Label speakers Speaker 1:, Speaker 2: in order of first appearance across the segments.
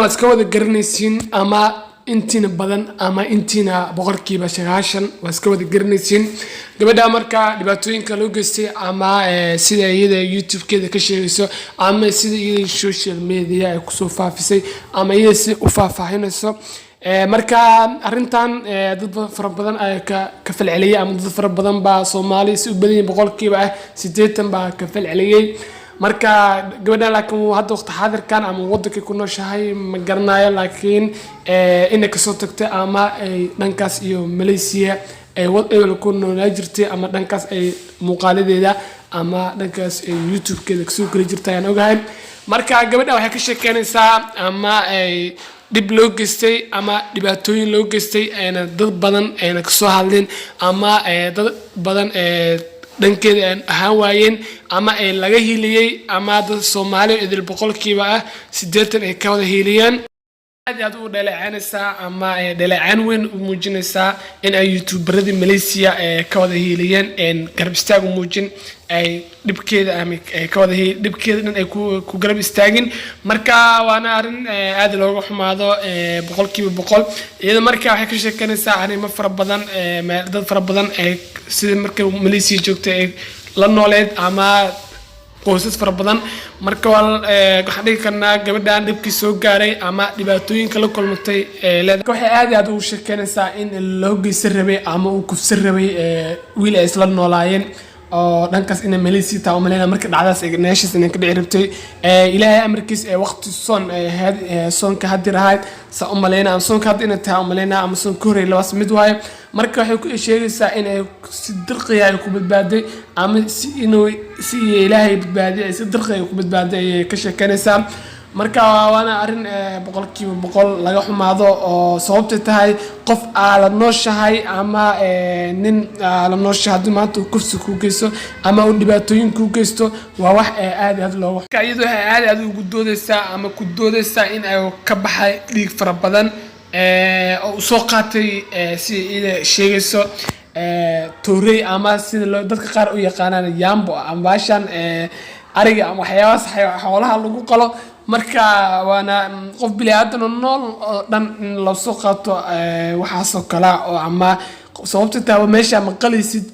Speaker 1: واسكود جرنيسين أما intina badan ama intina boqolkiiba 90 waska wada garanaysiin gabadha marka dhibaatooyinka loo geystay ama sida iyada YouTube-keeda ka sheegayso ama sida iyada social media ay ku soo faafisay ama iyada si u faahfaahinayso marka arintan dad fara badan ay ka falceliyay ama dad fara badan ba Soomaali si u badan boqolkiiba 80 ba ka falceliyay marka gabadha laakiin hadda waqti xaadirkan ama waddanka ku nooshahay ma garanayo laakiin in ka soo tagtay ama ay dhankaas iyo Malaysia ay wada ku noolaa jirtay ama dhankaas ay muuqaaladeeda ama dhankaas ay YouTube-keeda ka soo geli jirtay aan ogahay marka gabadha waxay ka sheekeynaysaa ama ay dib loo geystay ama dhibaatooyin loo geystay ayna dad badan ayna ka soo hadleen ama dad badan dhankeeda ahaan waayeen ama ay laga hiiliyay ama dad Soomaali idil boqolkiiba 80 ay ka wada hiiliyaan aad u dhaleecanaysa ama dhaleecan weyn u muujinaysa in ay YouTuberada Malaysia ka wada hiiliyeen garab istaag u muujin ay dibkeeda ama ka wada dibkeeda ay ku garab istaagin marka waana arin aad looga xumaado boqolkiiba boqol iyada marka waxay ka sheekanaysaa arrimo fara badan dad fara badan sida marka Malaysia joogtay la nooleed ama qoysas fara badan marka waxa dhigi karnaa gabadhan dibkii soo gaaray ama dhibaatooyinka la kulmatay waxay aad u sheekanaysaa in loo geysan rabay ama uu kufsan rabay wiil ay isla noolaayeen oo dhankaas in Malaysia taa umaleena marka dhacdaas ay neeshiis in ka dhici rabtay ilaahay amarkiis waqti soonka hadir ahayd sa umaleena soonka had in taa umaleena ama soon koray labaas mid waaye marka waxay ku sheegaysaa in ay si dirqiya ay ku badbaaday ama si inuu si ilaahay badbaadiyo si dirqiya ay ku badbaaday ka sheekanaysaa marka waana arin boqolkiiba boqol laga xumaado oo sababta tahay qof aala nooshahay ama nin aala nooshahay maanta kufsi ku geysto ama uu dhibaatooyin ku geysto waa wax aad loo wax iyadoo aad ugu doodaysaa ama ku doodaysaa in ay ka baxay dhiig fara badan oo soo qaatay si ida sheegayso toorey ama sida dadka qaar u yaqaanaan yambo ama baashan ariga ama waxyaabaas xoolaha lagu qalo marka waana qof bilaadan nool dhan la soo qaato waxa soo kala oo ama sababta taa meesha ma qalisid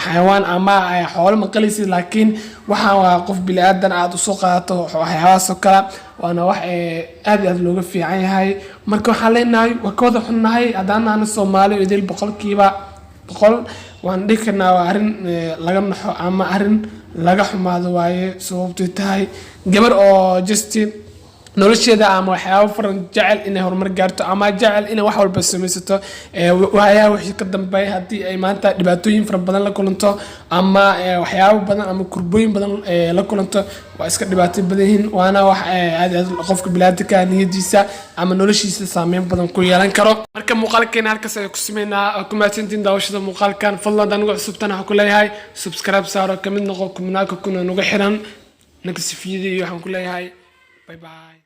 Speaker 1: xayawaan ama xoolo ma qalisid laakiin waxa waa qof bilaadan aad u soo qaato waxyaabaas oo kala waana wax aad looga fiican yahay marka waxa leenahay waa kooda xunnahay hadana Soomaali idil boqolkiiba boqol waan dhigana arin laga naxo ama arin laga xumaado waaye sababtoo tahay gabar oo Justin nolosheeda ama waxyaabo faran jecel inay horumar gaarto ama jecel inay wax walba samaysato waayaa wixii ka dambeeyay hadii ay maanta dhibaatooyin fara badan la kulanto ama waxyaabo badan ama kurbooyin badan la kulanto waa iska dhibaato badan yihiin waana wax aad qofka bilaadka niyadiisa ama noloshiisa saameyn badan ku yeelan karo marka muuqaalkeena halkaas ay ku sameynaa ku maatintiin daawashada muuqaalkan fadlan anigu cusubtana waxa ku leeyahay subscribe saaro kamid noqo kuminaaka kuna nagu xiran naga sifiyada iyo waxaan ku leeyahay bye bye